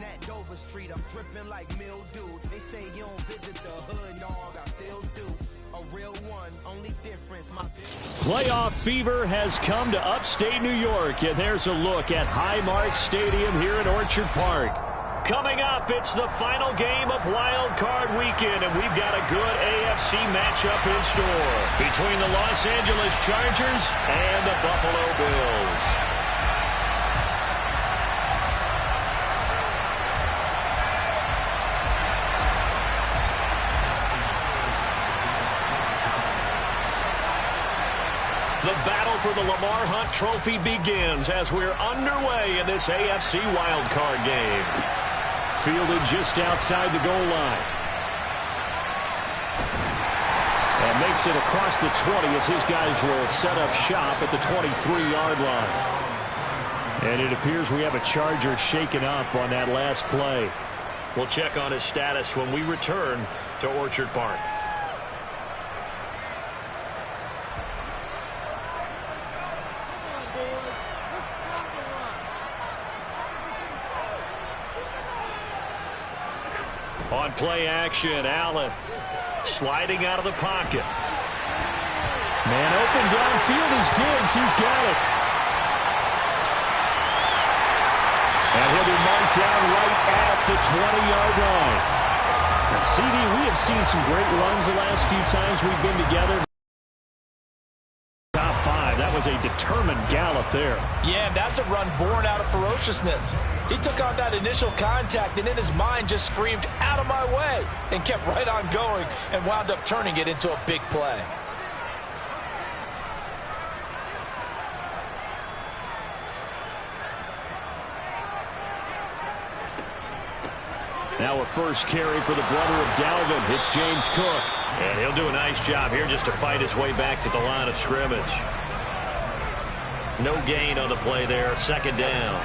that Dover Street, I'm dripping like mildew. They say you don't visit the hood, dog, I still do. A real one, only difference, my... Playoff fever has come to upstate New York, and there's a look at Highmark Stadium here in Orchard Park. Coming up, it's the final game of Wild Card Weekend, and we've got a good AFC matchup in store between the Los Angeles Chargers and the Buffalo Bills. The battle for the Lamar Hunt Trophy begins as we're underway in this AFC wildcard game. Fielded just outside the goal line. And makes it across the 20 as his guys will set up shop at the 23-yard line. And it appears we have a Charger shaken up on that last play. We'll check on his status when we return to Orchard Park. On play action, Allen sliding out of the pocket. Man open downfield is Diggs. He's got it. And he'll be marked down right at the 20-yard line. Now, CD, we have seen some great runs the last few times we've been together. Top five. That was a determined gallop there. Yeah, that's a run born out of ferociousness. He took on that initial contact and in his mind just screamed, "Out of my way," and kept right on going and wound up turning it into a big play. Now a first carry for the brother of Dalvin. It's James Cook. And he'll do a nice job here just to fight his way back to the line of scrimmage. No gain on the play there. Second down.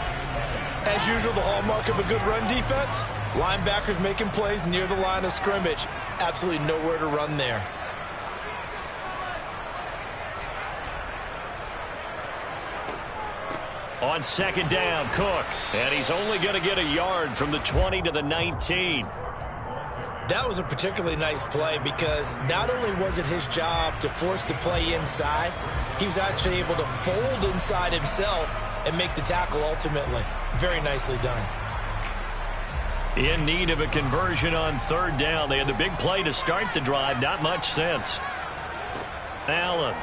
As usual, the hallmark of a good run defense, linebackers making plays near the line of scrimmage. Absolutely nowhere to run there. On second down, Cook. And he's only going to get a yard from the 20 to the 19. That was a particularly nice play because not only was it his job to force the play inside, he was actually able to fold inside himself and make the tackle ultimately. Very nicely done. In need of a conversion on third down. They had the big play to start the drive. Not much sense. Allen.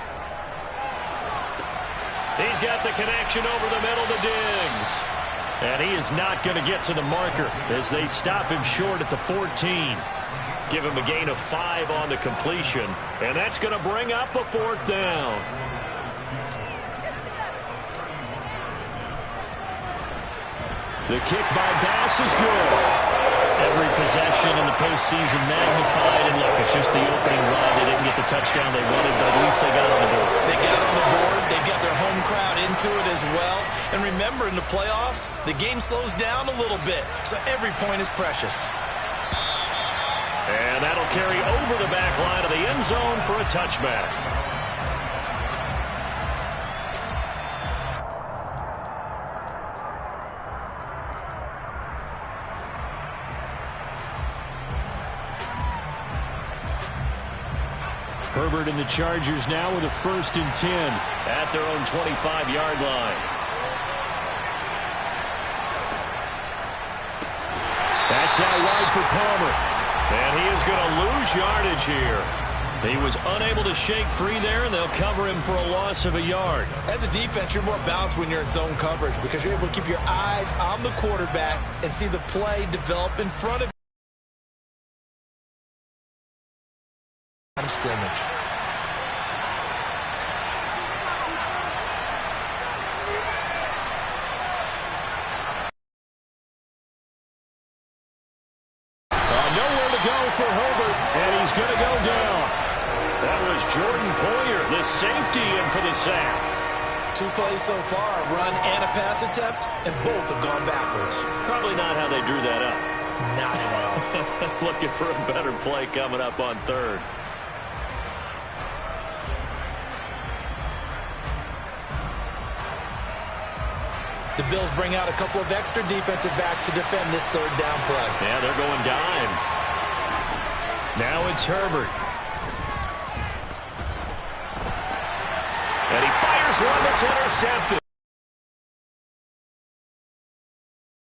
He's got the connection over the middle to Diggs. And he is not going to get to the marker as they stop him short at the 14. Give him a gain of 5 on the completion. And that's going to bring up a fourth down. The kick by Bass is good. Every possession in the postseason magnified. And look, it's just the opening drive. They didn't get the touchdown they wanted, but at least they got on the board. They got on the board. They've got their home crowd into it as well. And remember, in the playoffs, the game slows down a little bit. So every point is precious. And that'll carry over the back line of the end zone for a touchback. Herbert and the Chargers now with a 1st and 10 at their own 25-yard line. That's out wide for Palmer. And he is going to lose yardage here. He was unable to shake free there, and they'll cover him for a loss of a yard. As a defense, you're more balanced when you're in zone coverage because you're able to keep your eyes on the quarterback and see the play develop in front of you. Scrimmage. Nowhere to go for Herbert, and he's going to go down. That was Jordan Poyer, the safety, in for the sack. 2 plays so far, a run and a pass attempt, and both have gone backwards. Probably not how they drew that up. Not at all. Looking for a better play coming up on third. The Bills bring out a couple of extra defensive backs to defend this third down play. Yeah, they're going dime. Now it's Herbert. And he fires one that's intercepted.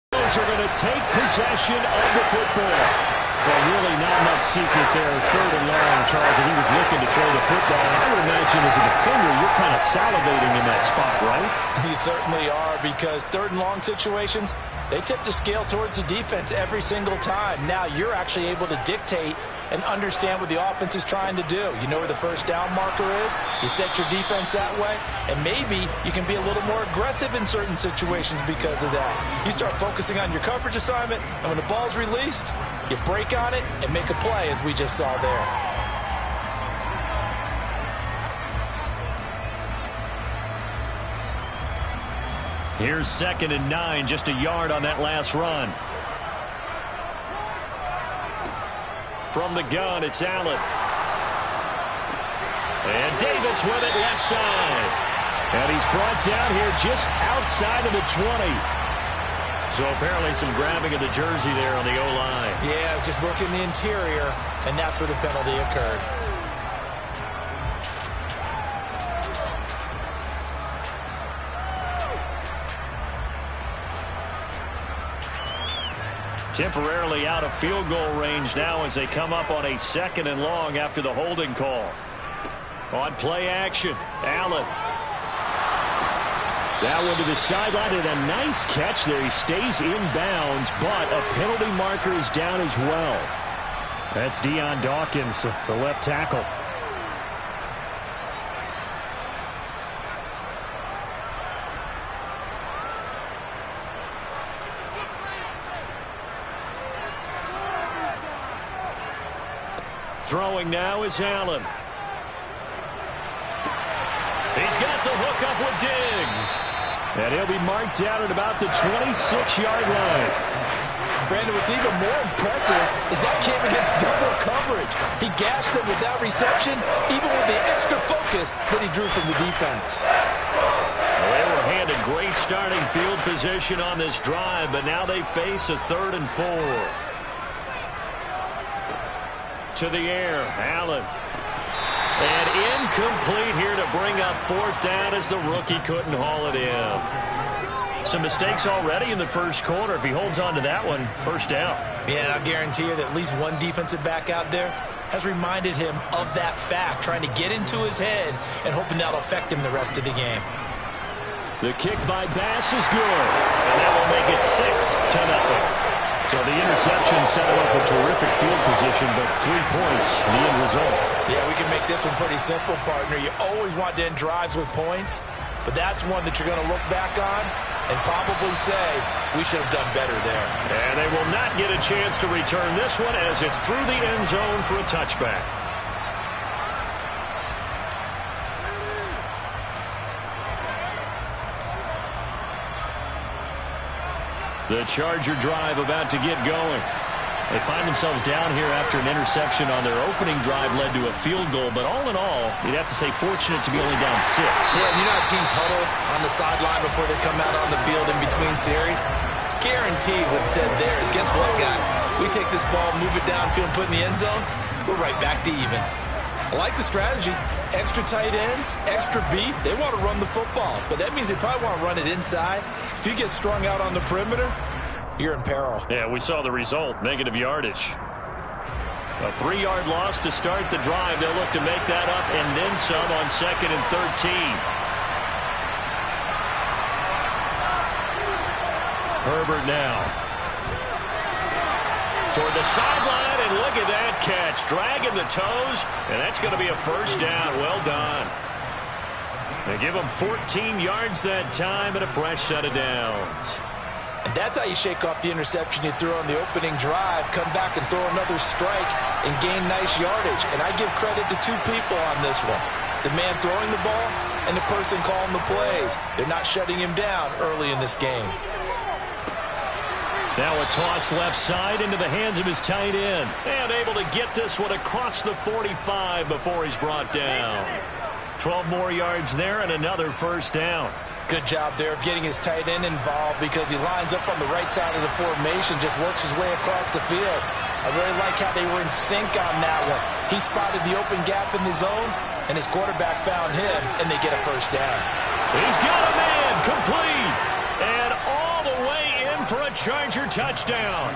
The Bills are going to take possession of the football. Well, really not much secret there. Third and long, Charles, and he was looking to throw the football. And I would imagine as a defender, you're kind of salivating in that spot, right? You certainly are, because third and long situations, they tip the scale towards the defense every single time. Now you're actually able to dictate and understand what the offense is trying to do. You know where the first down marker is. You set your defense that way, and maybe you can be a little more aggressive in certain situations because of that. You start focusing on your coverage assignment, and when the ball's released, you break on it and make a play, as we just saw there. Here's 2nd and 9, just a yard on that last run. From the gun, it's Allen. And Davis with it left side. And he's brought down here just outside of the 20. So apparently some grabbing of the jersey there on the O-line. Yeah, just working the interior, and that's where the penalty occurred. Temporarily out of field goal range now as they come up on a 2nd and long after the holding call. On play action, Allen. That one to the sideline, and a nice catch there. He stays in bounds, but a penalty marker is down as well. That's Deion Dawkins, the left tackle. Throwing now is Allen. He's got the hook up with Diggs. And he'll be marked down at about the 26-yard line. Brandon, what's even more impressive is that came against double coverage. He gashed them with that reception, even with the extra focus that he drew from the defense. Well, they were handed great starting field position on this drive, but now they face a 3rd and 4. To the air, Allen. And incomplete here to bring up 4th down as the rookie couldn't haul it in. Some mistakes already in the first quarter. If he holds on to that one, 1st down. Yeah, and I'll guarantee you that at least one defensive back out there has reminded him of that fact, trying to get into his head and hoping that'll affect him the rest of the game. The kick by Bass is good, and that will make it 6-0. So the interception set him up a terrific field position, but 3 points in the end result. Yeah, we can make this one pretty simple, partner. You always want to end drives with points, but that's one that you're going to look back on and probably say, we should have done better there. And they will not get a chance to return this one as it's through the end zone for a touchback. The Charger drive about to get going. They find themselves down here after an interception on their opening drive led to a field goal. But all in all, you'd have to say fortunate to be only down 6. Yeah, you know how teams huddle on the sideline before they come out on the field in between series? Guaranteed what's said there is, guess what, guys? We take this ball, move it downfield, put it in the end zone, we're right back to even. I like the strategy. Extra tight ends, extra beef. They want to run the football, but that means they probably want to run it inside. If you get strung out on the perimeter, you're in peril. Yeah, we saw the result, negative yardage. A 3-yard loss to start the drive. They'll look to make that up and then some on 2nd and 13. Herbert now. Toward the sideline, and look at that catch. Dragging the toes, and that's going to be a 1st down. Well done. They give him 14 yards that time and a fresh set of downs. And that's how you shake off the interception you threw on the opening drive, come back and throw another strike and gain nice yardage. And I give credit to 2 people on this one. The man throwing the ball and the person calling the plays. They're not shutting him down early in this game. Now a toss left side into the hands of his tight end. And able to get this one across the 45 before he's brought down. 12 more yards there and another 1st down. Good job there of getting his tight end involved because he lines up on the right side of the formation, just works his way across the field. I really like how they were in sync on that one. He spotted the open gap in the zone, and his quarterback found him, and they get a first down. He's got a man, complete, and all the way in for a Charger touchdown.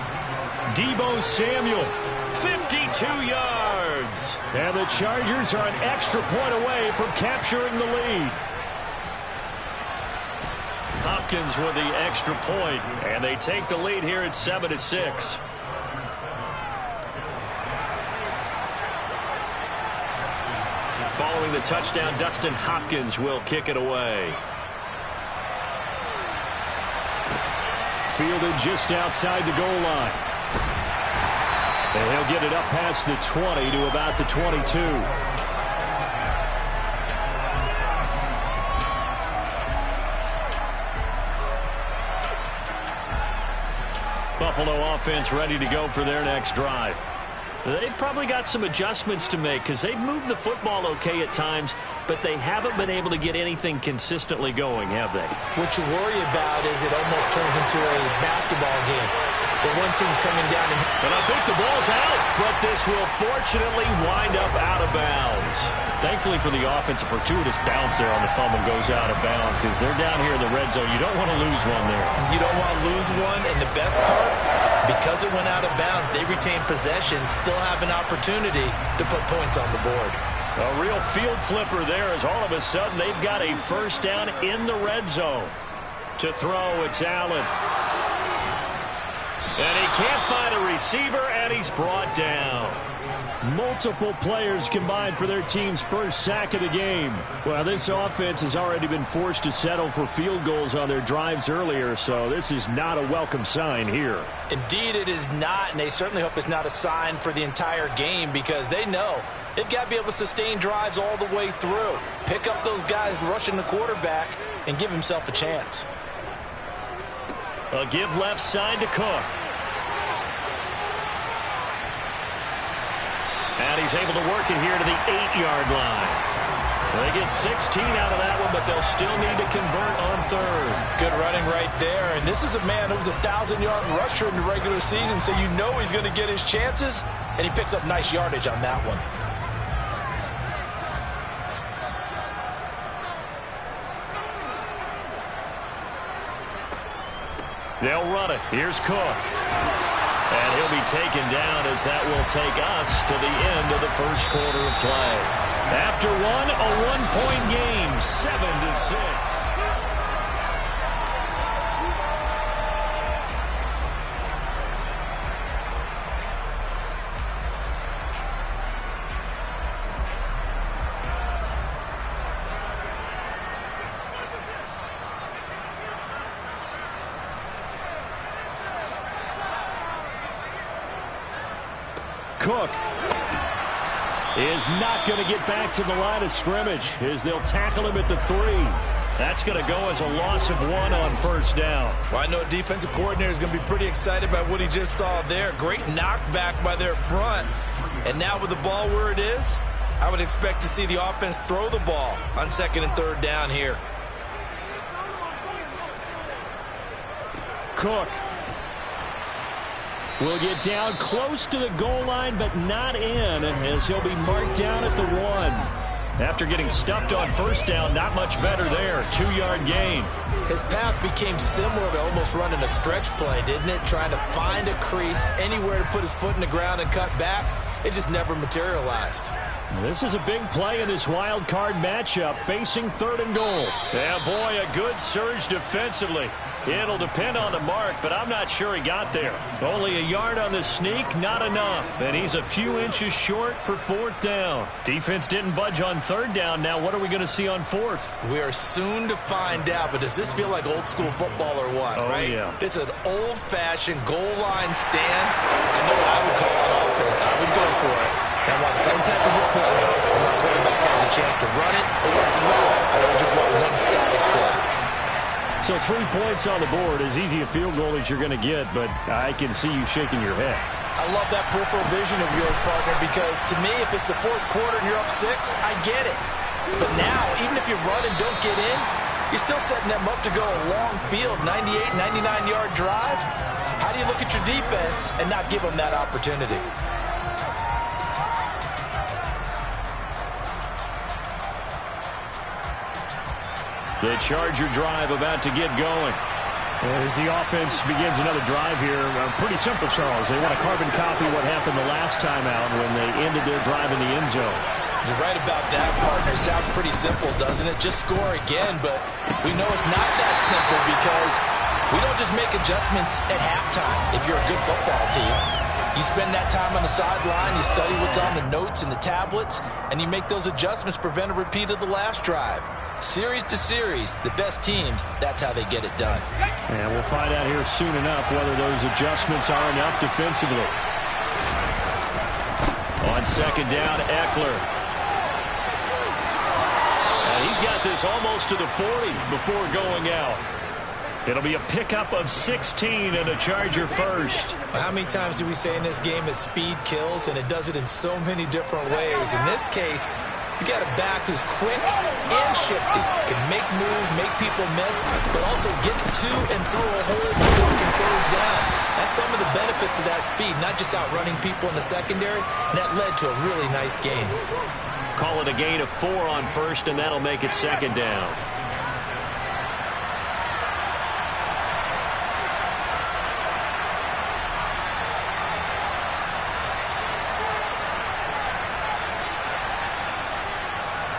Deebo Samuel, 52 yards. And the Chargers are an extra point away from capturing the lead. Hopkins with the extra point, and they take the lead here at 7-6. Following the touchdown, Dustin Hopkins will kick it away. Fielded just outside the goal line. And he'll get it up past the 20 to about the 22. Buffalo offense ready to go for their next drive. They've probably got some adjustments to make because they've moved the football okay at times, but they haven't been able to get anything consistently going, have they? What you worry about is it almost turns into a basketball game. The one team's coming down and I think the ball's out, but this will fortunately wind up out of bounds. Thankfully for the offense, a fortuitous bounce there on the fumble goes out of bounds because they're down here in the red zone. You don't want to lose one there. You don't want to lose one, and the best part, because it went out of bounds, they retain possession, still have an opportunity to put points on the board. A real field flipper there as all of a sudden they've got a first down in the red zone. To throw, it's Allen. And he can't find a receiver, and he's brought down. Multiple players combined for their team's first sack of the game. Well, this offense has already been forced to settle for field goals on their drives earlier, so this is not a welcome sign here. Indeed, it is not, and they certainly hope it's not a sign for the entire game because they know they've got to be able to sustain drives all the way through. Pick up those guys rushing the quarterback and give himself a chance. A give left side to Cook. And he's able to work it here to the 8-yard line. They get 16 out of that one, but they'll still need to convert on third. Good running right there. And this is a man who was a 1,000-yard rusher in the regular season, so you know he's going to get his chances, and he picks up nice yardage on that one. They'll run it. Here's Cook. And he'll be taken down as that will take us to the end of the first quarter of play. After one, a one-point game, 7-6. Cook is not going to get back to the line of scrimmage as they'll tackle him at the 3. That's going to go as a loss of 1 on first down. Well, I know a defensive coordinator is going to be pretty excited about what he just saw there. Great knockback by their front. And now with the ball where it is, I would expect to see the offense throw the ball on second and third down here. Cook will get down close to the goal line, but not in, as he'll be marked down at the 1. After getting stuffed on first down, not much better there. 2-yard gain. His path became similar to almost running a stretch play, didn't it? Trying to find a crease, anywhere to put his foot in the ground and cut back. It just never materialized. This is a big play in this wild card matchup, facing 3rd and goal. Yeah, boy, a good surge defensively. It'll depend on the mark, but I'm not sure he got there. Only a yard on the sneak, not enough. And he's a few inches short for 4th down. Defense didn't budge on 3rd down. Now what are we going to see on 4th? We are soon to find out, but does this feel like old school football or what, right? Yeah. It's an old-fashioned goal line stand. I know what I would call on offense. I would go for it. I want some type of a play where the quarterback has a chance to run it or throw it. I don't just want one static play. So 3 points on the board, as easy a field goal as you're going to get, but I can see you shaking your head. I love that peripheral vision of yours, partner, because to me, if it's the 4th quarter and you're up 6, I get it. But now, even if you run and don't get in, You're still setting them up to go a long field, 98, 99-yard drive. How do you look at your defense and not give them that opportunity? The Charger drive about to get going. As the offense begins another drive here, pretty simple, Charles. They want to carbon copy what happened the last time out when they ended their drive in the end zone. You're right about that, partner. Sounds pretty simple, doesn't it? Just score again, but we know it's not that simple because we don't just make adjustments at halftime if you're a good football team. You spend that time on the sideline, you study what's on the notes and the tablets, and you make those adjustments, prevent a repeat of the last drive. Series to series, the best teams, that's how they get it done. And we'll find out here soon enough whether those adjustments are enough defensively. On second down, Eckler. And he's got this almost to the 40 before going out. It'll be a pickup of 16 and a Charger first. How many times do we say in this game that speed kills, and it does it in so many different ways? In this case, you got a back who's quick and shifty, can make moves, make people miss, but also gets to and through a hole before it can close down. That's some of the benefits of that speed, not just outrunning people in the secondary, and that led to a really nice game. Call it a gain of 4 on first, and that'll make it second down.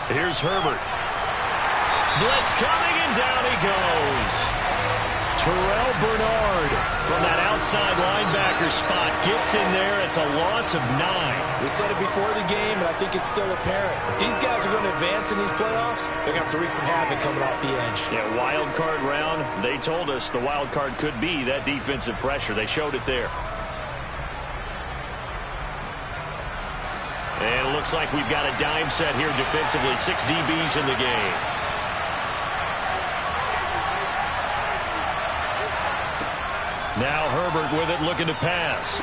Here's Herbert. Blitz coming, and down he goes. Terrell Bernard from that outside linebacker spot gets in there. It's a loss of 9. We said it before the game, and I think it's still apparent. If these guys are going to advance in these playoffs, they're going to have to wreak some havoc coming off the edge. Yeah, wild card round. They told us the wild card could be that defensive pressure. They showed it there. And it looks like we've got a dime set here defensively. 6 DBs in the game. Now Herbert with it, looking to pass.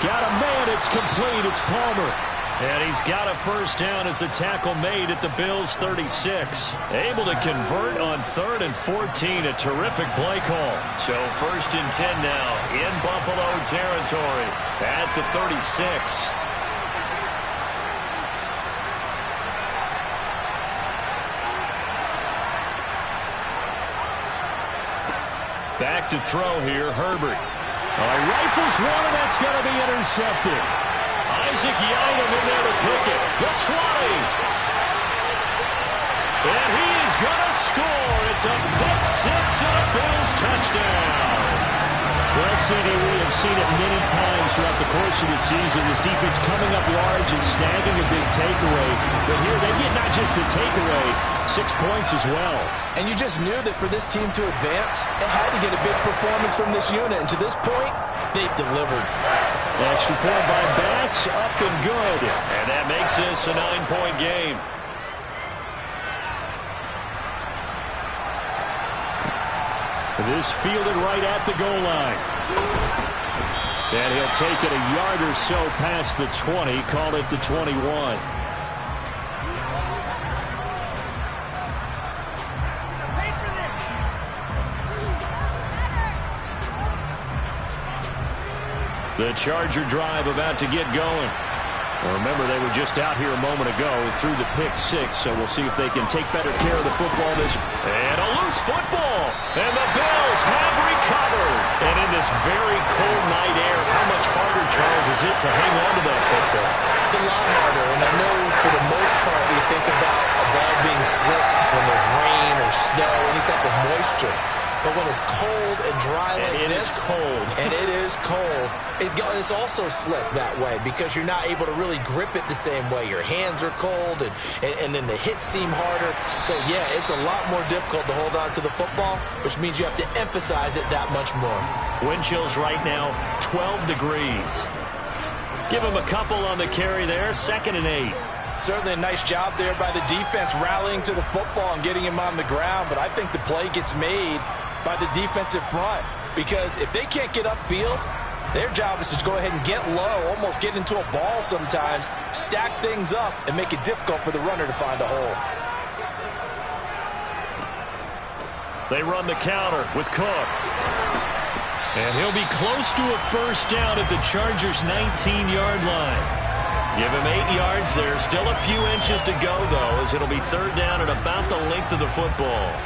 Got a man, it's complete, it's Palmer. And he's got a first down as a tackle made at the Bills' 36. Able to convert on 3rd and 14, a terrific play call. So 1st and 10 now in Buffalo territory at the 36. Back to throw here, Herbert. Rifles one, and that's going to be intercepted. Isaac Yiadom in there to pick it. The 20. And he is going to score. It's a pick 6 and a Bills touchdown. Well, CD, we have seen it many times throughout the course of the season. This defense coming up large and snagging a big takeaway. But here they get not just the takeaway, 6 points as well. And you just knew that for this team to advance, it had to get a big performance from this unit. And to this point, they've delivered. Extra point by Bass, up and good. And that makes this a 9-point game. This fielded right at the goal line. And he'll take it a yard or so past the 20, call it the 21. The Charger drive about to get going. Well, remember, they were just out here a moment ago through the pick 6, so we'll see if they can take better care of the football. And a loose football, and the Bills have recovered. And in this very cold night air, how much harder, Charles, is it to hang on to that football? It's a lot harder, and I know for the most part we think about a ball being slick when there's rain or snow, any type of moisture. But when it's cold and dry like this, and it is cold, it's also slick that way because you're not able to really grip it the same way. Your hands are cold, and then the hits seem harder. So, yeah, it's a lot more difficult to hold on to the football, which means you have to emphasize it that much more. Wind chills right now, 12 degrees. Give him a couple on the carry there, 2nd and 8. Certainly a nice job there by the defense rallying to the football and getting him on the ground, but I think the play gets made by the defensive front because if they can't get upfield, their job is to go ahead and get low, almost get into a ball sometimes, stack things up, and make it difficult for the runner to find a hole. They run the counter with Cook. And he'll be close to a first down at the Chargers' 19-yard line. Give him 8 yards there. Still a few inches to go, though, as it'll be third down at about the length of the football.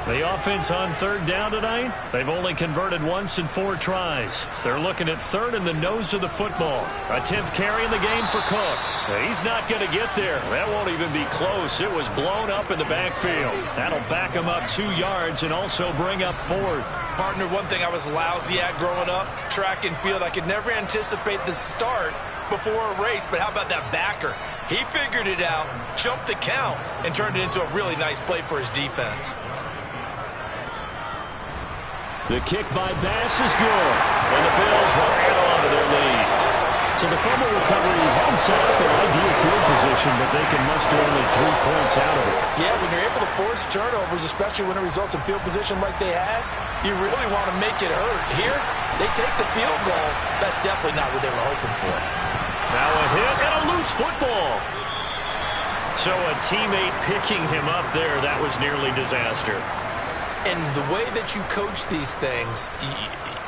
The offense on third down tonight, they've only converted once in 4 tries. They're looking at third in the nose of the football. A 10th carry in the game for Cook. He's not going to get there. That won't even be close. It was blown up in the backfield. That'll back him up 2 yards and also bring up fourth. Partner, one thing I was lousy at growing up, track and field, I could never anticipate the start before a race, but how about that backer? He figured it out, jumped the count, and turned it into a really nice play for his defense. The kick by Bass is good, and the Bills will add on to their lead. So the fumble recovery hadn't set up an ideal field position, but they can muster only 3 points out of it. Yeah, when you're able to force turnovers, especially when it results in field position like they had, you really want to make it hurt. Here, they take the field goal. That's definitely not what they were hoping for. Now a hit and a loose football. So a teammate picking him up there, that was nearly disaster. And the way that you coach these things,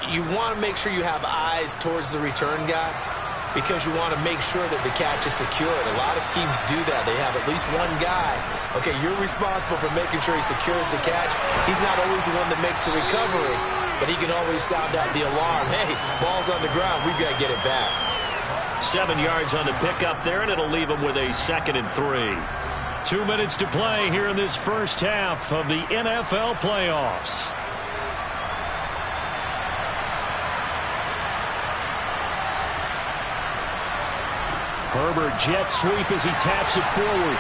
you want to make sure you have eyes towards the return guy because you want to make sure that the catch is secured. A lot of teams do that. They have at least one guy. Okay, you're responsible for making sure he secures the catch. He's not always the one that makes the recovery, but he can always sound out the alarm. Hey, ball's on the ground. We've got to get it back. 7 yards on the pickup there, and it'll leave him with a 2nd and 3. 2 minutes to play here in this first half of the NFL playoffs. Herbert jet sweep as he taps it forward.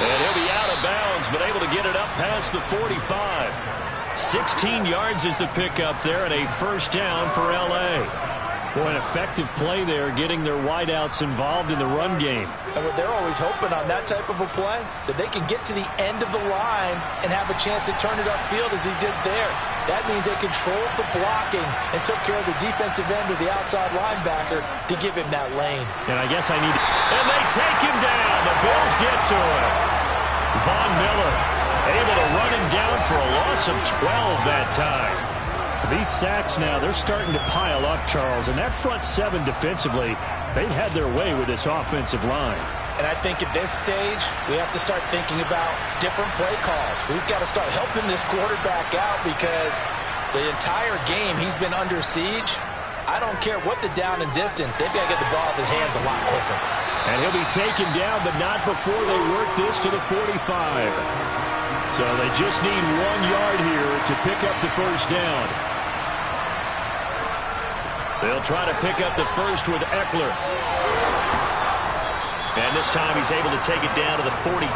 And he'll be out of bounds, but able to get it up past the 45. 16 yards is the pickup there, and a first down for L.A. Boy, an effective play there, getting their wideouts involved in the run game. And what they're always hoping on that type of a play, that they can get to the end of the line and have a chance to turn it upfield as he did there. That means they controlled the blocking and took care of the defensive end or the outside linebacker to give him that lane. And I guess I need to... And they take him down. The Bills get to him. Von Miller able to run him down for a loss of 12 that time. These sacks now, they're starting to pile up, Charles. And that front seven defensively, they've had their way with this offensive line. And I think at this stage, we have to start thinking about different play calls. We've got to start helping this quarterback out because the entire game he's been under siege. I don't care what the down and distance. They've got to get the ball off his hands a lot quicker. And he'll be taken down, but not before they work this to the 45. So they just need 1 yard here to pick up the first down. They'll try to pick up the first with Eckler. And this time he's able to take it down to the 42.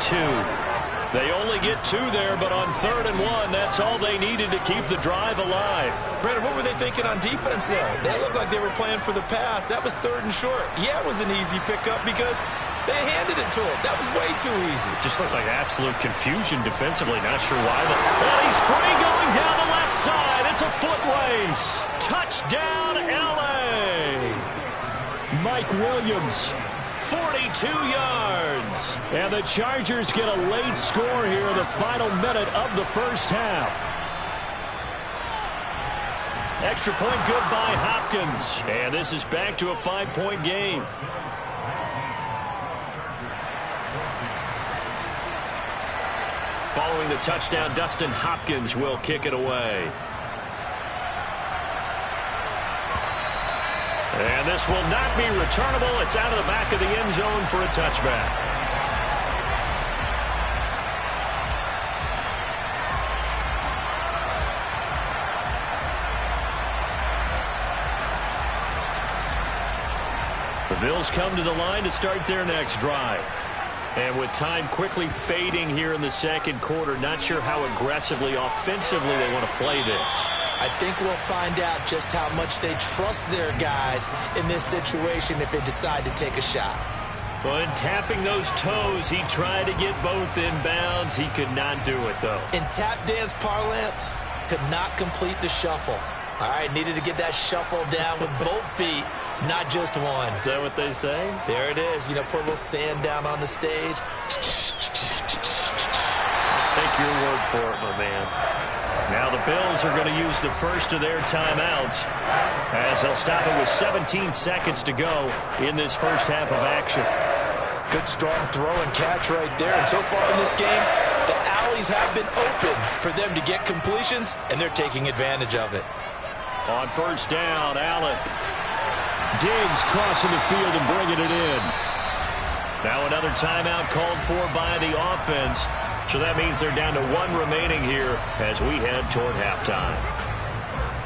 They only get 2 there, but on 3rd and 1, that's all they needed to keep the drive alive. Brandon, what were they thinking on defense there? They looked like they were playing for the pass. That was 3rd and short. Yeah, it was an easy pickup because they handed it to him. That was way too easy. Just looked like absolute confusion defensively. Not sure why. Well, he's free going down the left side. It's a foot race. Touchdown, L.A. Mike Williams, 42 yards. And the Chargers get a late score here in the final minute of the first half. Extra point good by Hopkins. And this is back to a 5-point game. Following the touchdown, Dustin Hopkins will kick it away. And this will not be returnable. It's out of the back of the end zone for a touchback. The Bills come to the line to start their next drive. And with time quickly fading here in the second quarter, not sure how aggressively, offensively they want to play this. I think we'll find out just how much they trust their guys in this situation if they decide to take a shot. But tapping those toes, he tried to get both in bounds. He could not do it, though. In tap dance parlance, could not complete the shuffle. All right, needed to get that shuffle down with both feet. not just one. Is that what they say? There it is. You know, put a little sand down on the stage. Take your word for it, my man. Now the Bills are going to use the first of their timeouts as they'll stop it with 17 seconds to go in this first half of action. Good strong throw and catch right there. And so far in this game, the alleys have been open for them to get completions, and they're taking advantage of it. On first down, Allen. Diggs crossing the field and bringing it in. Now another timeout called for by the offense. So that means they're down to one remaining here as we head toward halftime.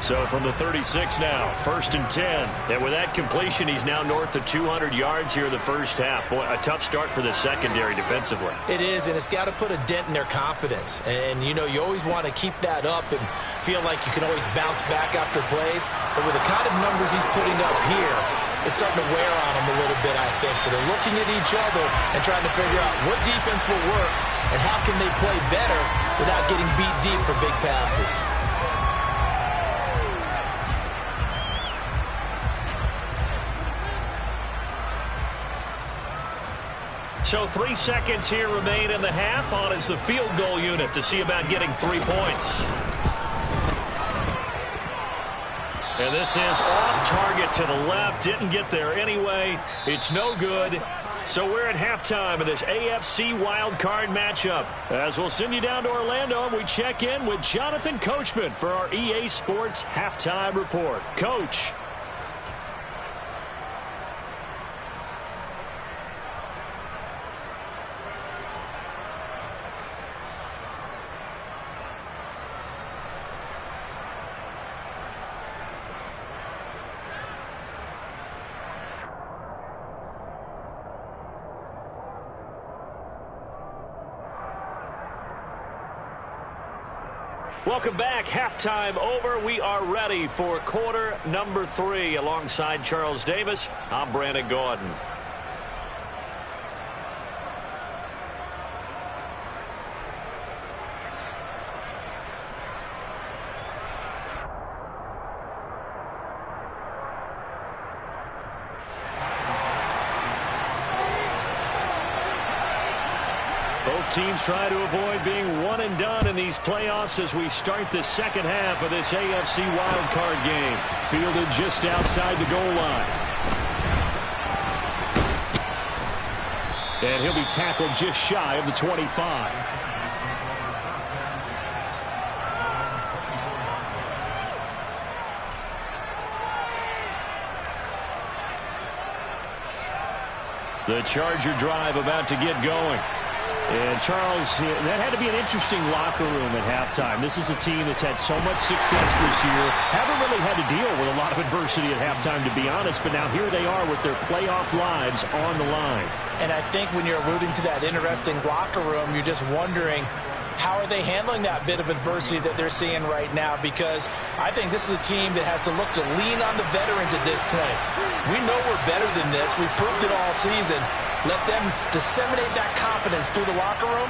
So from the 36 now, 1st and 10. And with that completion, he's now north of 200 yards here in the first half. Boy, a tough start for the secondary defensively. It is, and it's got to put a dent in their confidence. And, you know, you always want to keep that up and feel like you can always bounce back after plays. But with the kind of numbers he's putting up here, it's starting to wear on them a little bit, I think. So they're looking at each other and trying to figure out what defense will work and how can they play better without getting beat deep for big passes. So 3 seconds here remain in the half. On is the field goal unit to see about getting 3 points. And this is off target to the left. Didn't get there anyway. It's no good. So we're at halftime of this AFC wildcard matchup. As we'll send you down to Orlando, and we check in with Jonathan Coachman for our EA Sports Halftime Report. Coach. Welcome back. Halftime over. We are ready for quarter number 3. Alongside Charles Davis, I'm Brandon Gordon. Both teams try to avoid being one and done in these playoffs as we start the second half of this AFC wildcard game. Fielded just outside the goal line. And he'll be tackled just shy of the 25. The Charger drive about to get going. And, Charles, that had to be an interesting locker room at halftime. This is a team that's had so much success this year. Haven't really had to deal with a lot of adversity at halftime, to be honest. But now here they are with their playoff lives on the line. And I think when you're alluding to that interesting locker room, you're just wondering, how are they handling that bit of adversity that they're seeing right now? Because I think this is a team that has to look to lean on the veterans at this point. We know we're better than this. We've proved it all season. Let them disseminate that confidence through the locker room.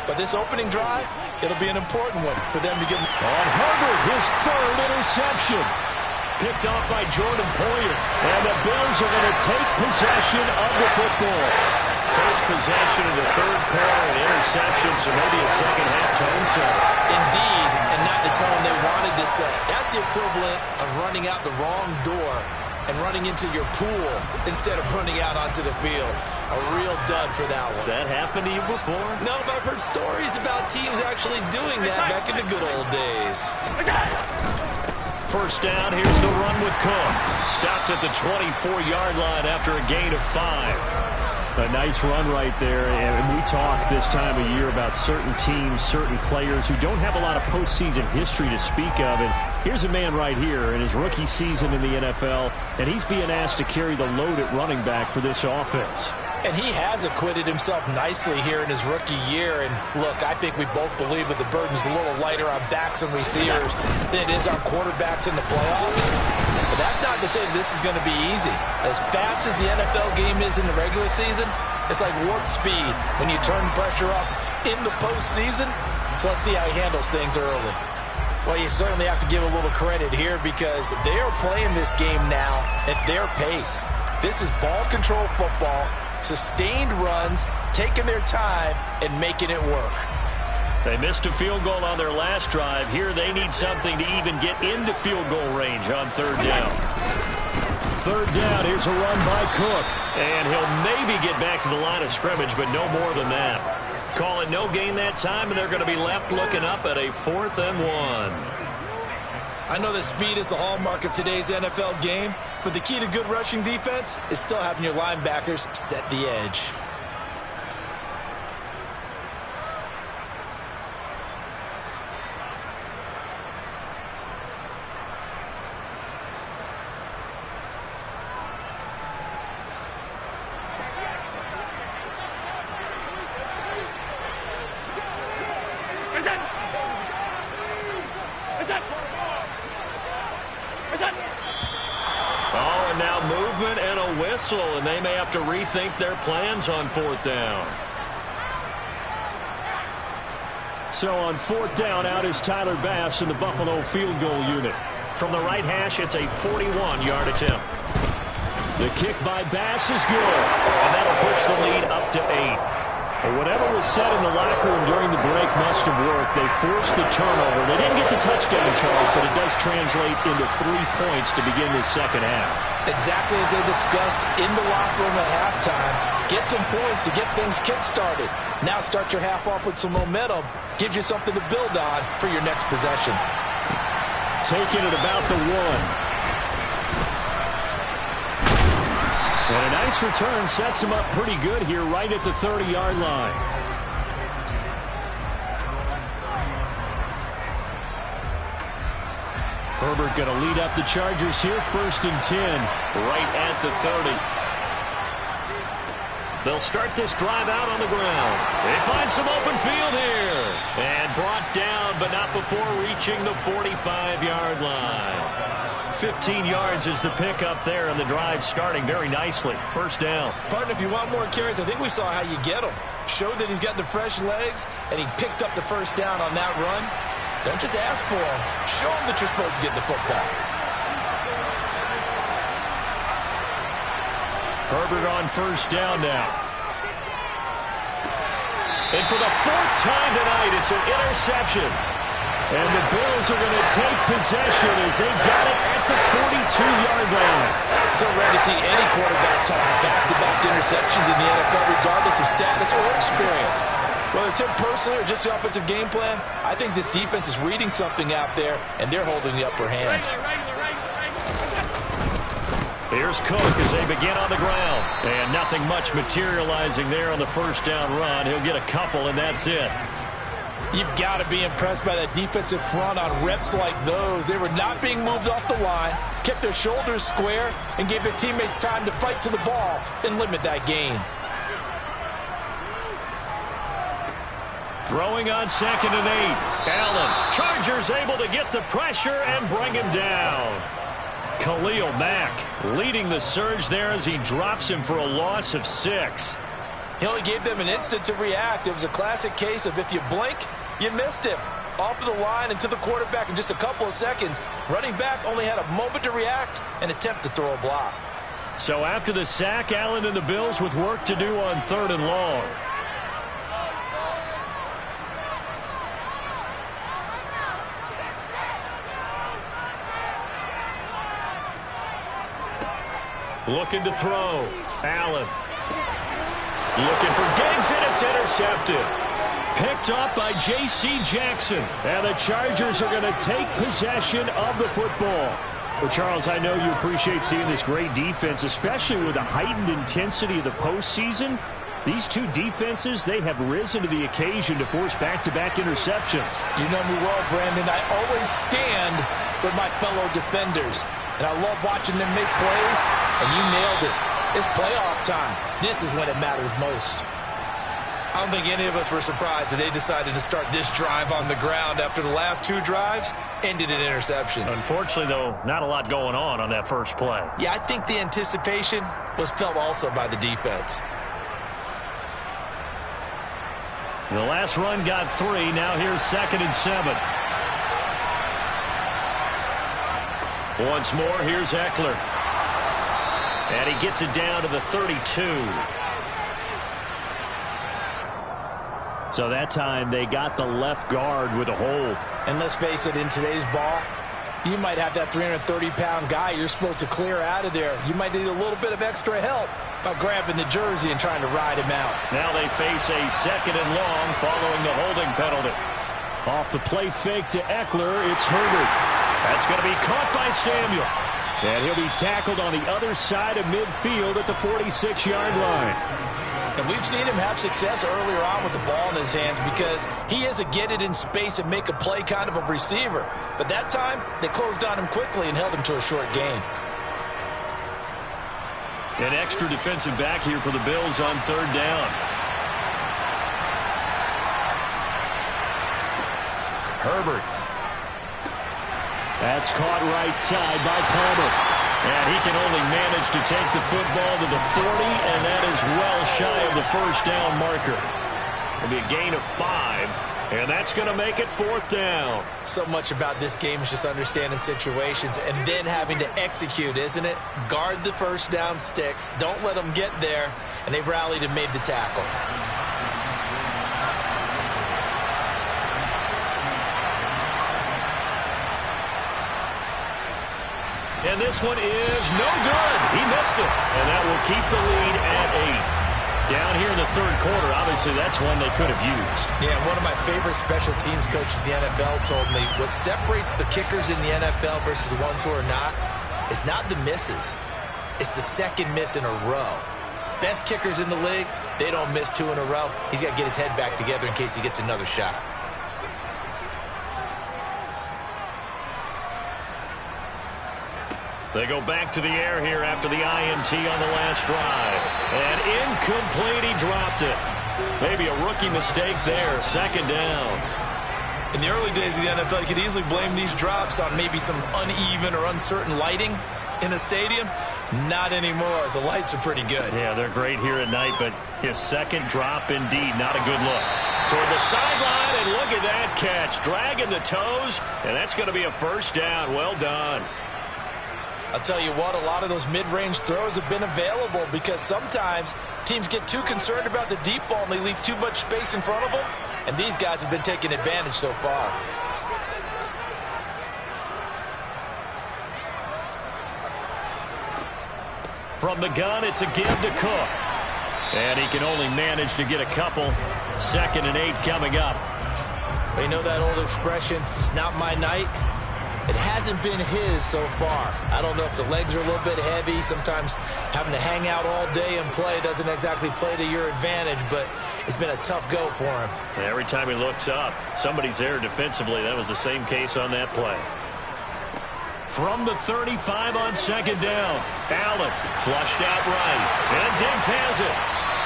But this opening drive, it'll be an important one for them to get. On Herbert, his third interception. Picked off by Jordan Poyer. And the Bills are going to take possession of the football. First possession of the third quarter, an interception, so maybe a second half tone setter. Indeed, and not the tone they wanted to set. That's the equivalent of running out the wrong door and running into your pool instead of running out onto the field. A real dud for that one. Has that happened to you before? No, but I've heard stories about teams actually doing that back in the good old days. First down, here's the run with Cook. Stopped at the 24-yard line after a gain of 5. A nice run right there, and we talk this time of year about certain teams, certain players who don't have a lot of postseason history to speak of, and here's a man right here in his rookie season in the NFL, and he's being asked to carry the load at running back for this offense. And he has acquitted himself nicely here in his rookie year, and look, I think we both believe that the burden's a little lighter on backs and receivers than it is on quarterbacks in the playoffs. But that's not to say this is going to be easy. As fast as the NFL game is in the regular season, it's like warp speed when you turn pressure up in the postseason. So let's see how he handles things early. Well, you certainly have to give a little credit here because they are playing this game now at their pace. This is ball control football, sustained runs, taking their time, and making it work. They missed a field goal on their last drive. Here they need something to even get into field goal range on third down. Third down, here's a run by Cook. And he'll maybe get back to the line of scrimmage, but no more than that. Call it no gain that time, and they're going to be left looking up at a 4th and 1. I know that speed is the hallmark of today's NFL game, but the key to good rushing defense is still having your linebackers set the edge. And they may have to rethink their plans on 4th down. So on 4th down, out is Tyler Bass in the Buffalo field goal unit. From the right hash, it's a 41-yard attempt. The kick by Bass is good, and that'll push the lead up to 8. Whatever was said in the locker room during the break must have worked. They forced the turnover. They didn't get the touchdown, Charles, but it does translate into 3 points to begin this second half. Exactly as they discussed in the locker room at halftime. Get some points to get things kick-started. Now start your half off with some momentum. Gives you something to build on for your next possession. Taking it about the 1. And a nice return sets him up pretty good here right at the 30-yard line. Herbert going to lead up the Chargers here, 1st and 10, right at the 30. They'll start this drive out on the ground. They find some open field here. And brought down, but not before reaching the 45-yard line. 15 yards is the pickup there, and the drive starting very nicely. 1st down. Partner, if you want more carries, I think we saw how you get them. Showed that he's got the fresh legs, and he picked up the 1st down on that run. Don't just ask for them. Show them that you're supposed to get the football. Herbert on 1st down now. And for the 4th time tonight, it's an interception. And the Bills are going to take possession as they got it at the 42-yard line. So rare to see any quarterback toss back-to-back interceptions in the NFL, regardless of status or experience. Whether it's him personally or just the offensive game plan, I think this defense is reading something out there, and they're holding the upper hand. Here's Cook as they begin on the ground. And nothing much materializing there on the 1st down run. He'll get a couple, and that's it. You've got to be impressed by that defensive front on reps like those. They were not being moved off the line, kept their shoulders square, and gave their teammates time to fight to the ball and limit that gain. Throwing on 2nd and 8. Allen. Chargers able to get the pressure and bring him down. Khalil Mack leading the surge there as he drops him for a loss of 6. He only gave them an instant to react. It was a classic case of if you blink, you missed him. Off of the line and to the quarterback in just a couple of seconds. Running back only had a moment to react and attempt to throw a block. So after the sack, Allen and the Bills with work to do on 3rd and long. Looking to throw. Allen. Looking for Diggs, and it's intercepted. Picked up by J.C. Jackson. And the Chargers are going to take possession of the football. Well, Charles, I know you appreciate seeing this great defense, especially with the heightened intensity of the postseason. These two defenses, they have risen to the occasion to force back-to-back interceptions. You know me well, Brandon. I always stand with my fellow defenders. And I love watching them make plays, and you nailed it. It's playoff time. This is when it matters most. I don't think any of us were surprised that they decided to start this drive on the ground after the last 2 drives ended in interceptions. Unfortunately, though, not a lot going on that first play. Yeah, I think the anticipation was felt also by the defense. The last run got 3. Now here's 2nd and 7. Once more, here's Eckler. And he gets it down to the 32. So that time they got the left guard with a hold. And let's face it, in today's ball, you might have that 330-pound guy you're supposed to clear out of there. You might need a little bit of extra help by grabbing the jersey and trying to ride him out. Now they face a 2nd and long following the holding penalty. Off the play fake to Eckler, it's Herbert. That's going to be caught by Samuel. And he'll be tackled on the other side of midfield at the 46-yard line. And we've seen him have success earlier on with the ball in his hands because he is a get it in space and make a play kind of a receiver. But that time, they closed on him quickly and held him to a short gain. An extra defensive back here for the Bills on 3rd down. Herbert. That's caught right side by Palmer. And he can only manage to take the football to the 40, and that is well shy of the 1st down marker. It'll be a gain of 5, and that's going to make it 4th down. So much about this game is just understanding situations and then having to execute, isn't it? Guard the 1st down sticks. Don't let them get there, and they rallied and made the tackle. And this one is no good. He missed it. And that will keep the lead at 8. Down here in the 3rd quarter, obviously that's one they could have used. Yeah, one of my favorite special teams coaches in the NFL told me what separates the kickers in the NFL versus the ones who are not is not the misses. It's the 2nd miss in a row. Best kickers in the league, they don't miss 2 in a row. He's got to get his head back together in case he gets another shot. They go back to the air here after the INT on the last drive. And incomplete, he dropped it. Maybe a rookie mistake there, 2nd down. In the early days of the NFL, you could easily blame these drops on maybe some uneven or uncertain lighting in a stadium. Not anymore. The lights are pretty good. Yeah, they're great here at night, but his 2nd drop, indeed, not a good look. Toward the sideline, and look at that catch. Dragging the toes, and that's going to be a 1st down. Well done. I'll tell you what, a lot of those mid-range throws have been available because sometimes teams get too concerned about the deep ball and they leave too much space in front of them, and these guys have been taking advantage so far. From the gun, it's a give to Cook. And he can only manage to get a couple. 2nd and 8 coming up. You know that old expression, it's not my night? It hasn't been his so far. I don't know if the legs are a little bit heavy. Sometimes having to hang out all day and play doesn't exactly play to your advantage, but it's been a tough go for him. Every time he looks up, somebody's there defensively. That was the same case on that play. From the 35 on 2nd down, Allen flushed out right, and Diggs has it.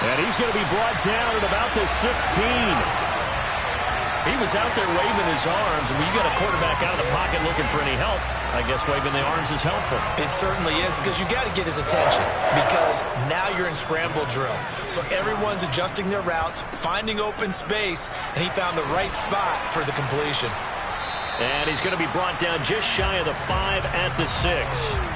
And he's going to be brought down at about the 16. He was out there waving his arms, and when you got a quarterback out of the pocket looking for any help, I guess waving the arms is helpful. It certainly is, because you got to get his attention, because now you're in scramble drill. So everyone's adjusting their routes, finding open space, and he found the right spot for the completion. And he's going to be brought down just shy of the 5 at the 6.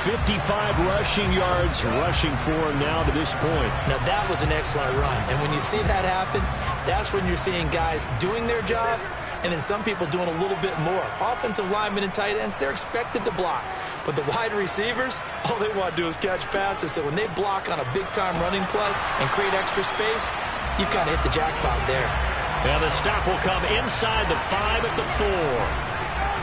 55 rushing yards rushing for him now to this point. Now that was an excellent run, and when you see that happen, that's when you're seeing guys doing their job and then some people doing a little bit more. Offensive linemen and tight ends, they're expected to block, but the wide receivers, all they want to do is catch passes. So when they block on a big-time running play and create extra space, you've kind of hit the jackpot there. Now the stop will come inside the 5 at the 4.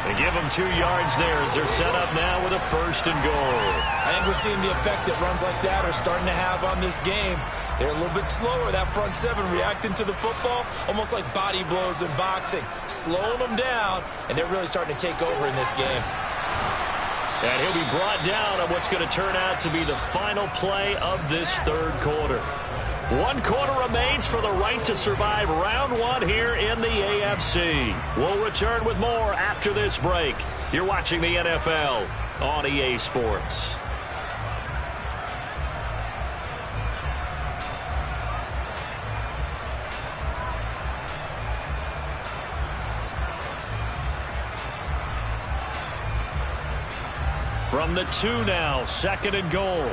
They give them 2 yards there as they're set up now with a 1st and goal. I think we're seeing the effect that runs like that are starting to have on this game. They're a little bit slower, that front 7, reacting to the football, almost like body blows in boxing, slowing them down, and they're really starting to take over in this game. And he'll be brought down on what's going to turn out to be the final play of this 3rd quarter. 1 quarter remains for the right to survive round 1 here in the AFC. We'll return with more after this break. You're watching the NFL on EA Sports. From the 2 now, 2nd and goal.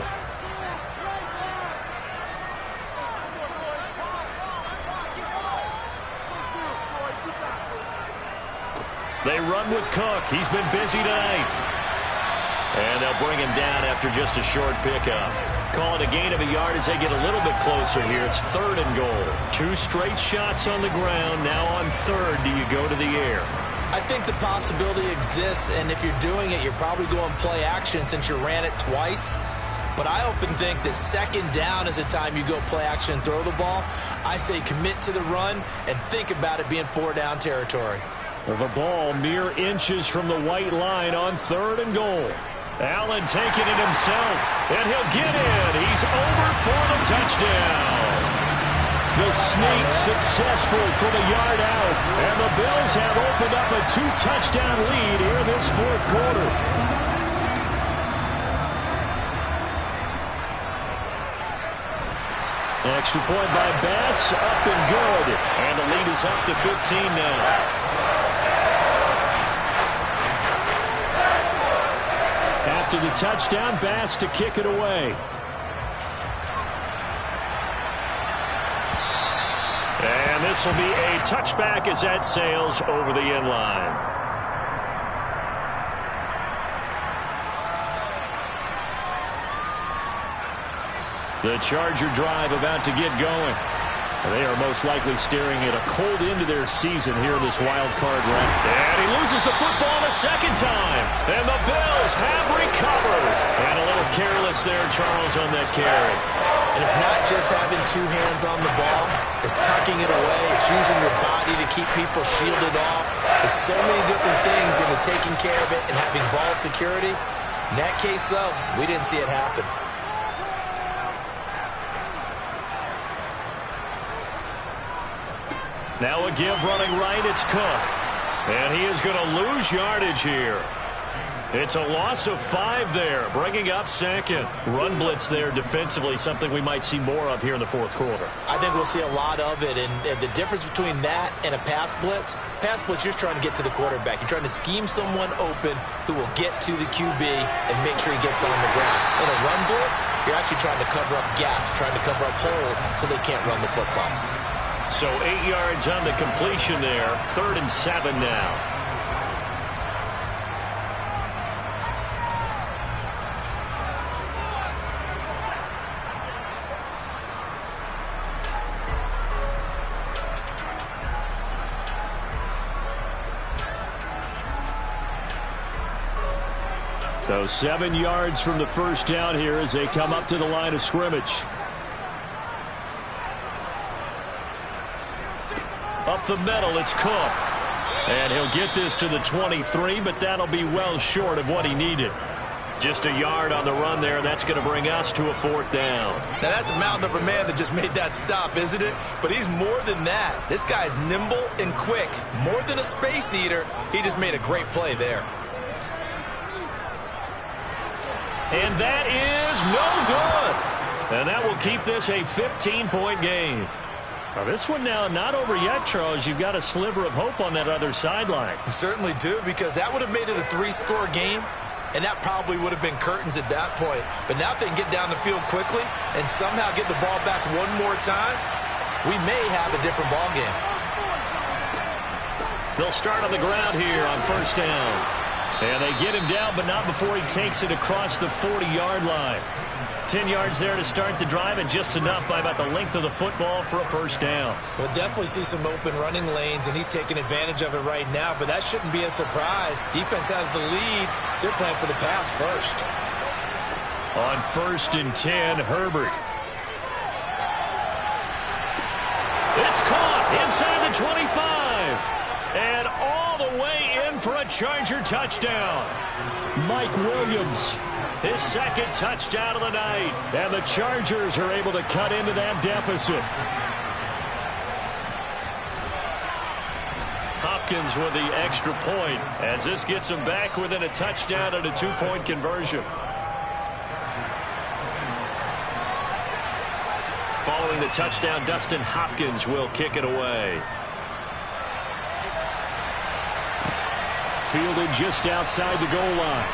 They run with Cook. He's been busy tonight. And they'll bring him down after just a short pickup. Call it a gain of a yard as they get a little bit closer here. It's 3rd and goal. 2 straight shots on the ground. Now on 3rd, do you go to the air? I think the possibility exists, and if you're doing it, you're probably going play action since you ran it twice. But I often think that 2nd down is the time you go play action and throw the ball. I say commit to the run and think about it being 4-down territory. The ball mere inches from the white line on 3rd and goal. Allen taking it himself, and he'll get in. He's over for the touchdown. The sneak successful from a yard out, and the Bills have opened up a 2-touchdown lead here in this 4th quarter. Extra point by Bass, up and good, and the lead is up to 15 now. After the touchdown, Bass to kick it away. And this will be a touchback as that sails over the end line. The Charger drive about to get going. They are most likely staring at a cold end to their season here in this wild card round. And he loses the football a 2nd time. And the Bills have recovered. And a little careless there, Charles, on that carry. And it's not just having 2 hands on the ball. It's tucking it away. It's using your body to keep people shielded off. There's so many different things into taking care of it and having ball security. In that case, though, we didn't see it happen. Now a give running right, it's Cook. And he is going to lose yardage here. It's a loss of 5 there, bringing up 2nd. Run blitz there defensively, something we might see more of here in the 4th quarter. I think we'll see a lot of it, and the difference between that and a pass blitz, you're just trying to get to the quarterback. You're trying to scheme someone open who will get to the QB and make sure he gets on the ground. In a run blitz, you're actually trying to cover up gaps, trying to cover up holes so they can't run the football. So 8 yards on the completion there. 3rd and 7 now. So 7 yards from the first down here as they come up to the line of scrimmage. Up the middle, it's Cook. And he'll get this to the 23, but that'll be well short of what he needed. Just a yard on the run there, and that's going to bring us to a 4th down. Now, that's a mountain of a man that just made that stop, isn't it? But he's more than that. This guy's nimble and quick. More than a space eater, he just made a great play there. And that is no good. And that will keep this a 15-point game. Now this one now not over yet, Charles. You've got a sliver of hope on that other sideline. You certainly do, because that would have made it a 3-score game, and that probably would have been curtains at that point. But now if they can get down the field quickly and somehow get the ball back one more time, we may have a different ball game. They'll start on the ground here on 1st down. And they get him down, but not before he takes it across the 40-yard line. 10 yards there to start the drive, and just enough by about the length of the football for a 1st down. We'll definitely see some open running lanes, and he's taking advantage of it right now, but that shouldn't be a surprise. Defense has the lead. They're playing for the pass first. On 1st and 10, Herbert. It's caught inside the 25. And all the way in for a Charger touchdown. Mike Williams, his 2nd touchdown of the night. And the Chargers are able to cut into that deficit. Hopkins with the extra point as this gets them back within a touchdown and a 2-point conversion. Following the touchdown, Dustin Hopkins will kick it away. Fielded just outside the goal line.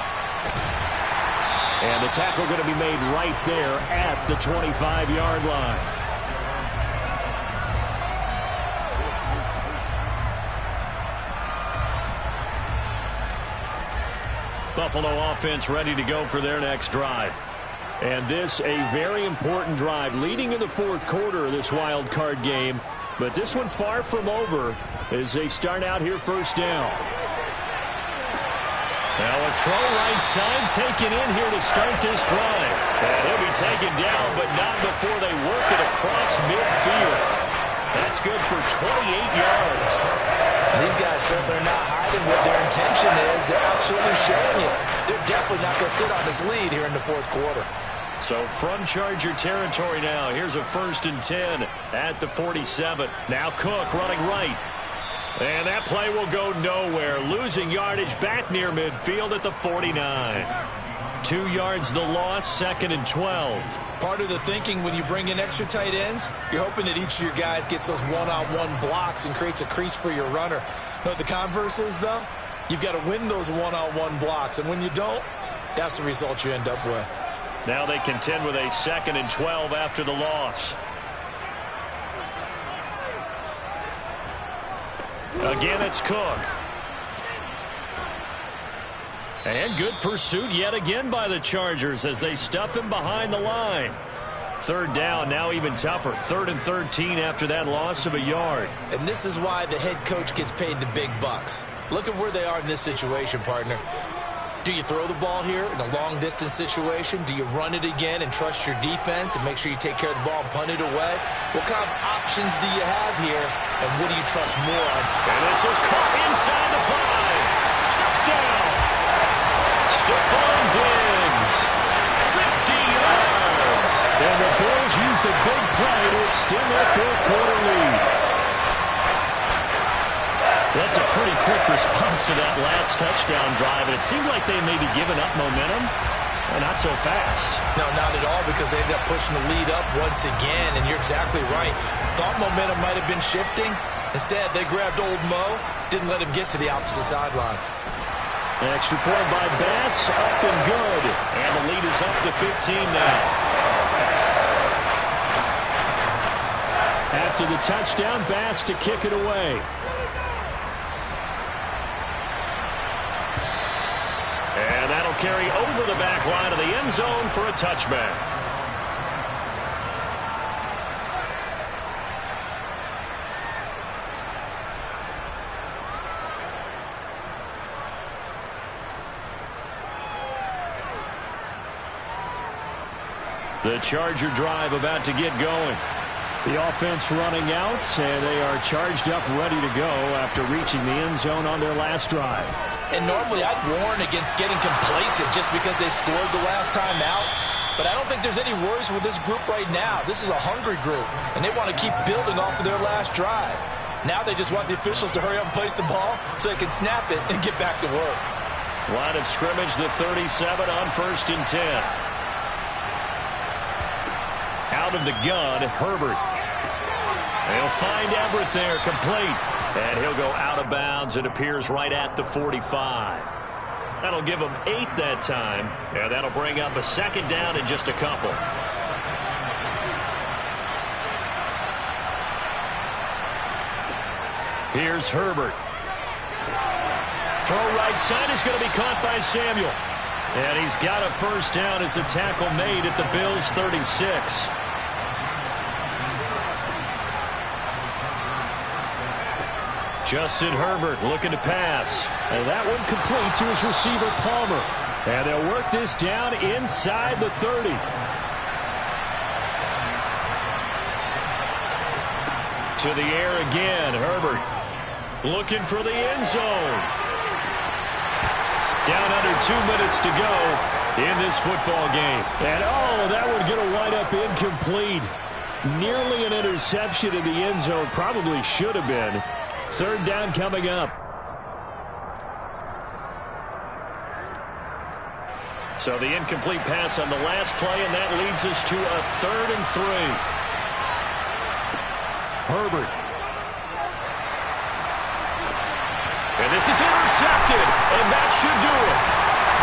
And the tackle going to be made right there at the 25-yard line. Buffalo offense ready to go for their next drive. And this a very important drive leading in the fourth quarter of this wild card game. But this one far from over as they start out here first down. Now a throw right side taken in here to start this drive. And he'll be taken down, but not before they work it across midfield. That's good for 28 yards. These guys certainly are not hiding what their intention is. They're absolutely showing it. They're definitely not going to sit on this lead here in the fourth quarter. So from Charger territory now, here's a 1st and 10 at the 47. Now Cook running right. And that play will go nowhere. Losing yardage back near midfield at the 49. 2 yards the loss, 2nd and 12. Part of the thinking when you bring in extra tight ends, you're hoping that each of your guys gets those one-on-one blocks and creates a crease for your runner. You know what the converse is, though? You've got to win those one-on-one blocks, and when you don't, that's the result you end up with. Now they contend with a 2nd and 12 after the loss. Again, it's Cook. And good pursuit yet again by the Chargers as they stuff him behind the line. 3rd down, now even tougher. 3rd and 13 after that loss of a yard. And this is why the head coach gets paid the big bucks. Look at where they are in this situation, partner. Do you throw the ball here in a long-distance situation? Do you run it again and trust your defense and make sure you take care of the ball and punt it away? What kind of options do you have here, and what do you trust more on? And this is caught inside the 5. Touchdown! Stephon Diggs, 50 yards. And the Bills use the big play to extend their fourth quarter lead. That's a pretty quick response to that last touchdown drive, and it seemed like they may be giving up momentum. Not so fast. No, not at all, because they ended up pushing the lead up once again, and you're exactly right. Thought momentum might have been shifting. Instead, they grabbed old Mo, didn't let him get to the opposite sideline. Extra point by Bass, up and good. And the lead is up to 15 now. After the touchdown, Bass to kick it away. And that'll carry over the back line of the end zone for a touchback. The Charger drive about to get going. The offense running out, and they are charged up, ready to go after reaching the end zone on their last drive. And normally I'd warn against getting complacent just because they scored the last time out. But I don't think there's any worries with this group right now. This is a hungry group, and they want to keep building off of their last drive. Now they just want the officials to hurry up and place the ball so they can snap it and get back to work. Line of scrimmage, the 37 on 1st and 10. Out of the gun, Herbert. He'll find Everett there, complete. And he'll go out of bounds. It appears right at the 45. That'll give him 8 that time. And that'll bring up a 2nd down in just a couple. Here's Herbert. Throw right side is going to be caught by Samuel. And he's got a 1st down as a tackle made at the Bills' 36. Justin Herbert looking to pass. And that one complete to his receiver, Palmer. And they'll work this down inside the 30. To the air again, Herbert. Looking for the end zone. Down under 2 minutes to go in this football game. And that one going to wind up incomplete. Nearly an interception in the end zone. Probably should have been. 3rd down coming up. So the incomplete pass on the last play, and that leads us to a 3rd and 3. Herbert. And this is intercepted, and that should do it.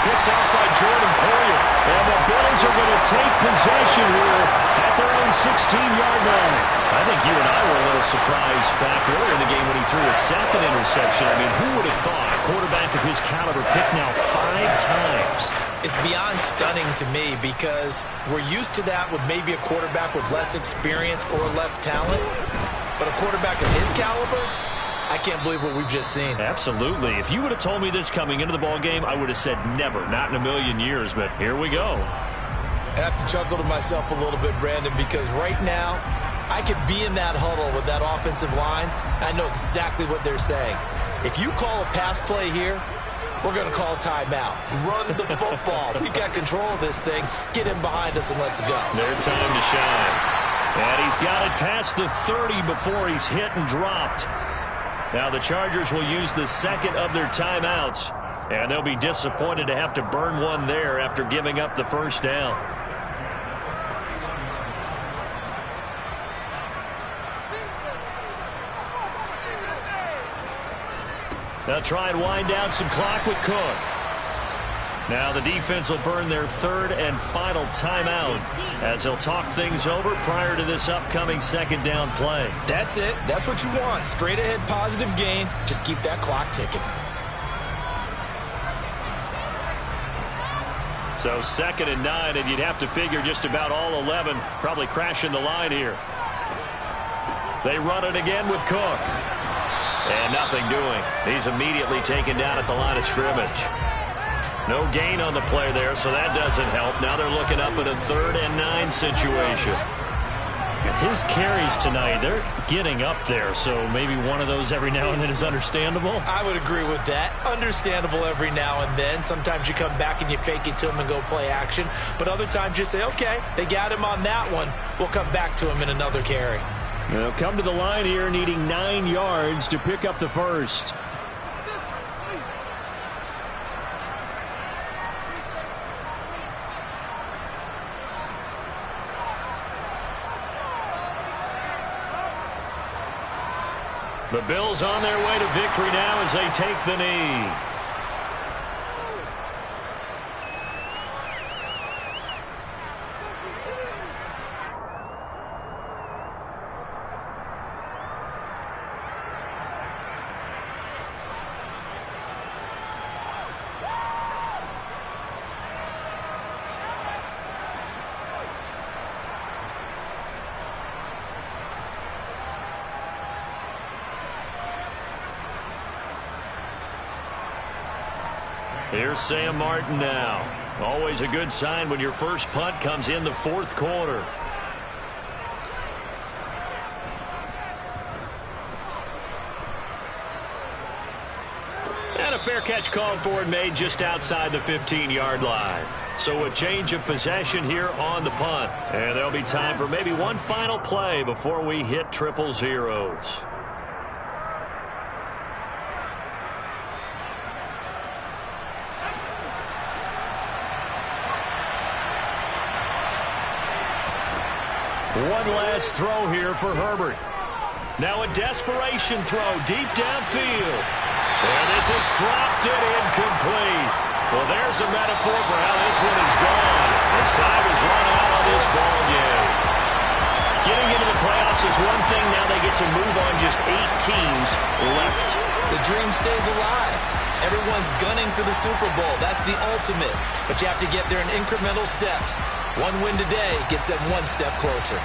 picked off by Jordan Poyer. And the Bills are going to take possession here at their own 16-yard line. I think you and I were a little surprised back earlier in the game when he threw a second interception. I mean, who would have thought a quarterback of his caliber picked now 5 times? It's beyond stunning to me because we're used to that with maybe a quarterback with less experience or less talent. But a quarterback of his caliber, I can't believe what we've just seen. Absolutely. If you would have told me this coming into the ball game, I would have said never, not in a million years. But here we go. I have to chuckle to myself a little bit, Brandon, because right now I could be in that huddle with that offensive line. I know exactly what they're saying. If you call a pass play here, we're going to call a timeout. Run the football. We've got control of this thing. Get him behind us and let's go. Their time to shine. And he's got it past the 30 before he's hit and dropped. Now the Chargers will use the second of their timeouts. And they'll be disappointed to have to burn one there after giving up the first down. They'll try and wind down some clock with Cook. Now the defense will burn their third and final timeout as they'll talk things over prior to this upcoming second down play. That's it. That's what you want. Straight ahead positive gain. Just keep that clock ticking. So 2nd and 9, and you'd have to figure just about all 11 probably crashing the line here. They run it again with Cook. And nothing doing. He's immediately taken down at the line of scrimmage. No gain on the play there, so that doesn't help. Now they're looking up at a 3rd and 9 situation. His carries tonight, they're getting up there, so maybe one of those every now and then is understandable. I would agree with that. Understandable every now and then. Sometimes you come back and you fake it to him and go play action. But other times you say, okay, they got him on that one. We'll come back to him in another carry. They'll come to the line here needing 9 yards to pick up the first. The Bills on their way to victory now as they take the knee. Here's Sam Martin now. Always a good sign when your first punt comes in the 4th quarter. And a fair catch called for and made just outside the 15-yard line. So a change of possession here on the punt. And there'll be time for maybe one final play before we hit triple zeros. One last throw here for Herbert. Now a desperation throw deep downfield. And this is dropped it incomplete. Well, there's a metaphor for how this one is gone. As time is running out of this ball game. Getting into the playoffs is one thing. Now they get to move on. Just 8 teams left. The dream stays alive. Everyone's gunning for the Super Bowl. That's the ultimate. But you have to get there in incremental steps. One win today gets them one step closer.